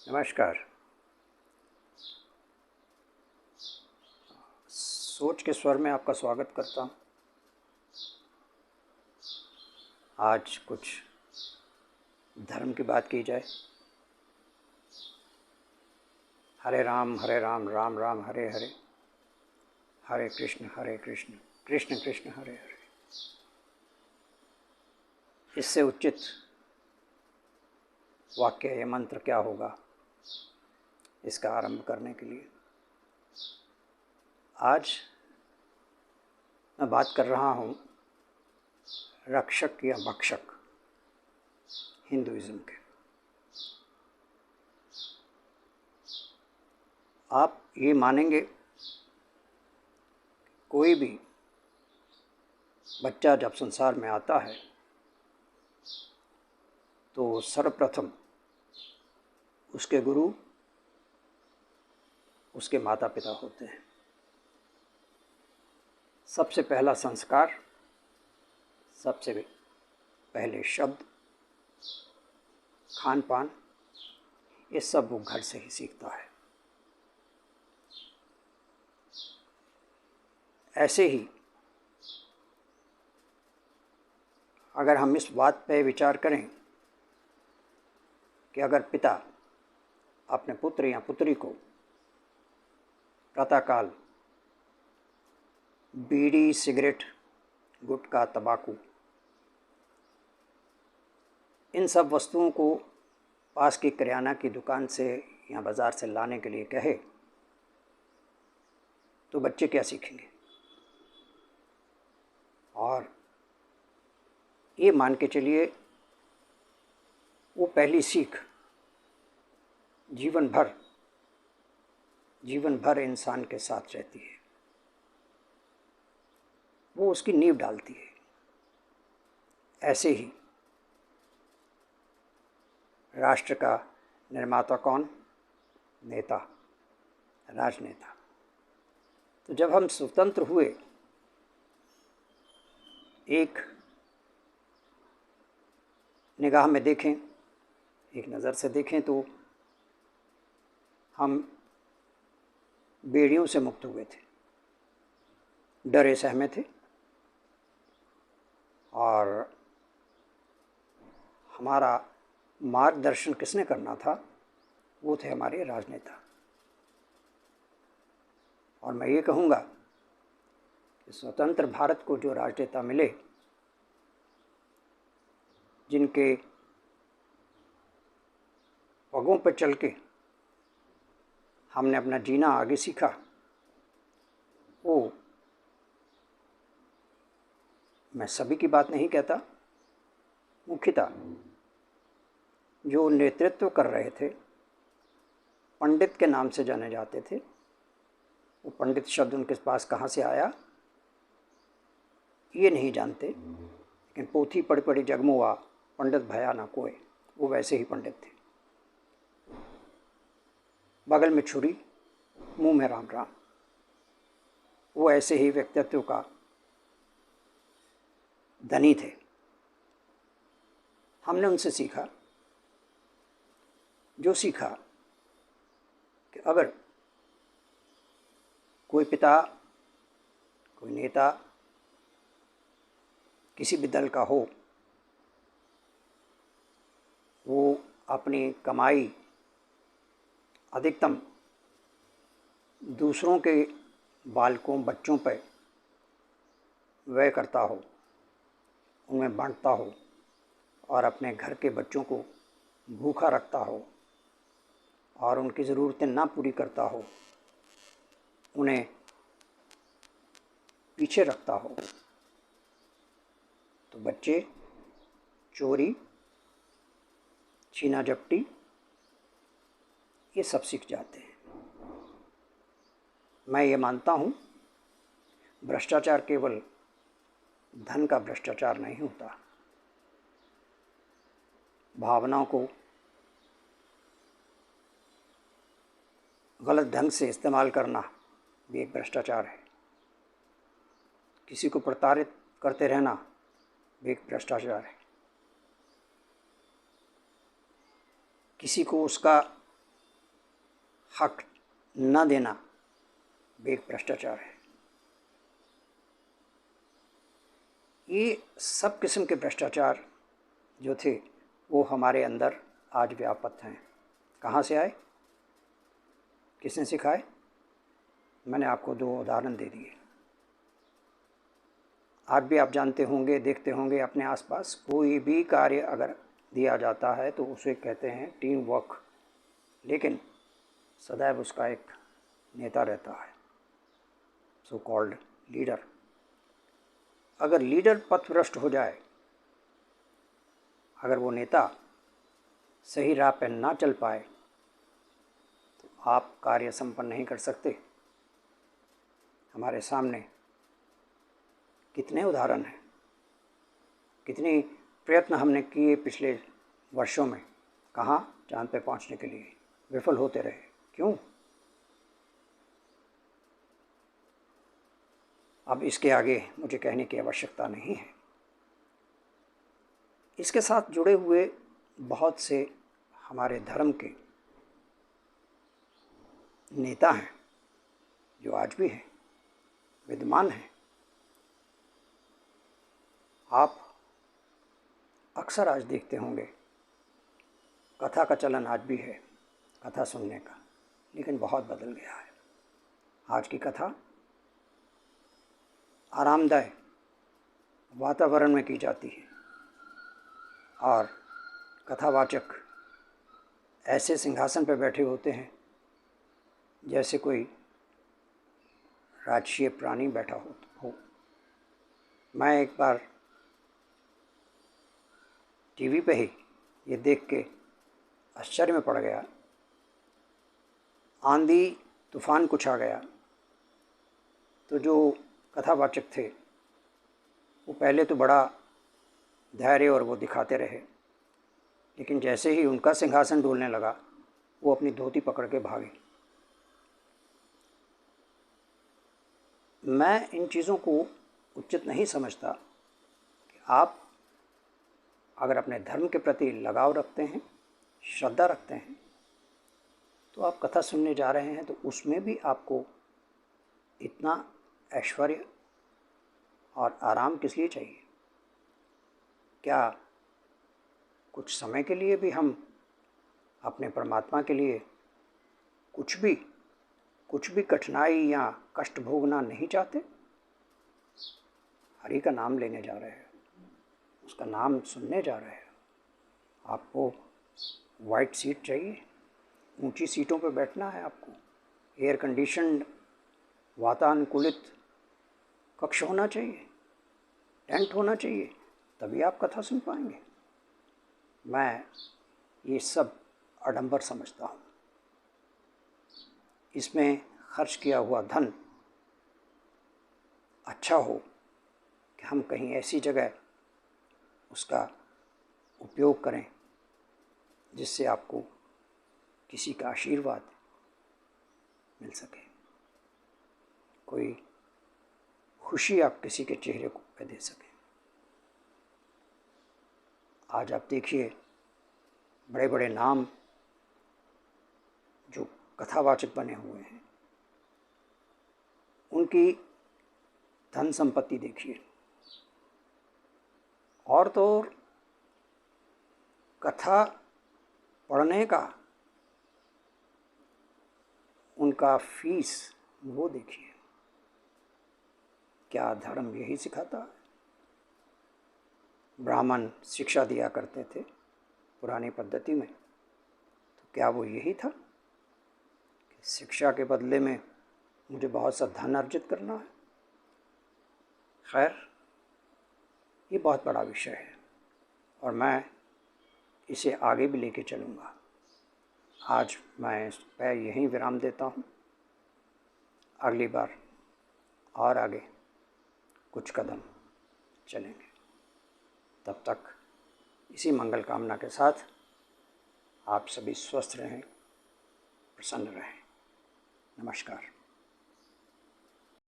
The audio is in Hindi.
नमस्कार। सोच के स्वर में आपका स्वागत करता हूँ। आज कुछ धर्म की बात की जाए। हरे राम राम राम हरे हरे, हरे कृष्ण कृष्ण कृष्ण हरे हरे। इससे उचित वाक्य या मंत्र क्या होगा इसका आरंभ करने के लिए? आज मैं बात कर रहा हूँ रक्षक या भक्षक हिंदुइज्म के। आप ये मानेंगे कोई भी बच्चा जब संसार में आता है तो सर्वप्रथम उसके गुरु उसके माता पिता होते हैं। सबसे पहला संस्कार, सबसे पहले शब्द, खान पान, ये सब वो घर से ही सीखता है। ऐसे ही अगर हम इस बात पर विचार करें कि अगर पिता अपने पुत्र या पुत्री को प्रातःकाल बीड़ी, सिगरेट, गुटखा, तंबाकू, इन सब वस्तुओं को पास की किराना की दुकान से या बाज़ार से लाने के लिए कहे तो बच्चे क्या सीखेंगे? और ये मान के चलिए वो पहली सीख जीवन भर इंसान के साथ रहती है, वो उसकी नींव डालती है। ऐसे ही राष्ट्र का निर्माता कौन? नेता, राजनेता। तो जब हम स्वतंत्र हुए, एक निगाह में देखें, एक नज़र से देखें तो हम बेड़ियों से मुक्त हुए थे, डरे सहमे थे, और हमारा मार्गदर्शन किसने करना था? वो थे हमारे राजनेता। और मैं ये कहूँगा कि स्वतंत्र भारत को जो राजनेता मिले, जिनके पगों पर चल के हमने अपना जीना आगे सीखा, वो मैं सभी की बात नहीं कहता, मुख्यतः जो नेतृत्व कर रहे थे, पंडित के नाम से जाने जाते थे। वो पंडित शब्द उनके पास कहाँ से आया ये नहीं जानते, लेकिन पोथी पढ़ी पढ़ी जगमुआ, पंडित भया ना कोई, वो वैसे ही पंडित थे। बगल में छुरी, मुंह में राम राम, वो ऐसे ही व्यक्तित्व का धनी थे। हमने उनसे सीखा कि अगर कोई पिता, कोई नेता किसी भी दल का हो, वो अपनी कमाई अधिकतम दूसरों के बालकों, बच्चों पर व्यय करता हो, उनमें बांटता हो, और अपने घर के बच्चों को भूखा रखता हो और उनकी ज़रूरतें ना पूरी करता हो, उन्हें पीछे रखता हो, तो बच्चे चोरी, छीना झपटी, ये सब सीख जाते हैं। मैं ये मानता हूँ भ्रष्टाचार केवल धन का भ्रष्टाचार नहीं होता, भावनाओं को गलत ढंग से इस्तेमाल करना भी एक भ्रष्टाचार है। किसी को प्रताड़ित करते रहना भी एक भ्रष्टाचार है। किसी को उसका हक न देना भी एक भ्रष्टाचार है। ये सब किस्म के भ्रष्टाचार जो थे वो हमारे अंदर आज व्याप्त हैं। कहाँ से आए, किसने सिखाए? मैंने आपको 2 उदाहरण दे दिए। आज भी आप जानते होंगे, देखते होंगे अपने आसपास, कोई भी कार्य अगर दिया जाता है तो उसे कहते हैं टीम वर्क, लेकिन सदैव उसका एक नेता रहता है, सो कॉल्ड लीडर। अगर लीडर पथभ्रष्ट हो जाए, अगर वो नेता सही राह पर ना चल पाए, तो आप कार्य संपन्न नहीं कर सकते। हमारे सामने कितने उदाहरण हैं, कितने प्रयत्न हमने किए पिछले वर्षों में, कहाँ चांद पे पहुँचने के लिए, विफल होते रहे। क्यों? अब इसके आगे मुझे कहने की आवश्यकता नहीं है। इसके साथ जुड़े हुए बहुत से हमारे धर्म के नेता हैं जो आज भी हैं, विद्यमान हैं। आप अक्सर आज देखते होंगे, कथा का चलन आज भी है, कथा सुनने का, लेकिन बहुत बदल गया है। आज की कथा आरामदायक वातावरण में की जाती है और कथावाचक ऐसे सिंहासन पर बैठे होते हैं जैसे कोई राजकीय प्राणी बैठा हो। मैं एक बार टीवी पे ही ये देख के आश्चर्य में पड़ गया। आंधी तूफान कुछ आ गया तो जो कथावाचक थे वो पहले तो बड़ा धैर्य और वो दिखाते रहे, लेकिन जैसे ही उनका सिंहासन डोलने लगा वो अपनी धोती पकड़ के भागे। मैं इन चीज़ों को उचित नहीं समझता कि आप अगर अपने धर्म के प्रति लगाव रखते हैं, श्रद्धा रखते हैं, तो आप कथा सुनने जा रहे हैं तो उसमें भी आपको इतना ऐश्वर्य और आराम किस लिए चाहिए? क्या कुछ समय के लिए भी हम अपने परमात्मा के लिए कुछ भी कठिनाई या कष्ट भोगना नहीं चाहते? हरि का नाम लेने जा रहे हैं, उसका नाम सुनने जा रहे हैं। आपको वाइट सीट चाहिए, ऊंची सीटों पर बैठना है, आपको एयर कंडीशन्ड वातानुकूलित कक्ष होना चाहिए, टेंट होना चाहिए, तभी आप कथा सुन पाएंगे। मैं ये सब आडंबर समझता हूँ। इसमें खर्च किया हुआ धन अच्छा हो कि हम कहीं ऐसी जगह उसका उपयोग करें जिससे आपको किसी का आशीर्वाद मिल सके, कोई खुशी आप किसी के चेहरे पे दे सकें। आज आप देखिए, बड़े बड़े नाम जो कथावाचक बने हुए हैं, उनकी धन संपत्ति देखिए, और तो कथा पढ़ने का उनका फीस वो देखिए। क्या धर्म यही सिखाता है? ब्राह्मण शिक्षा दिया करते थे पुरानी पद्धति में, तो क्या वो यही था कि शिक्षा के बदले में मुझे बहुत सा धन अर्जित करना है? खैर, ये बहुत बड़ा विषय है और मैं इसे आगे भी लेके चलूँगा। आज मैं इस पर यहीं विराम देता हूँ। अगली बार और आगे कुछ कदम चलेंगे। तब तक इसी मंगल कामना के साथ आप सभी स्वस्थ रहें, प्रसन्न रहें। नमस्कार।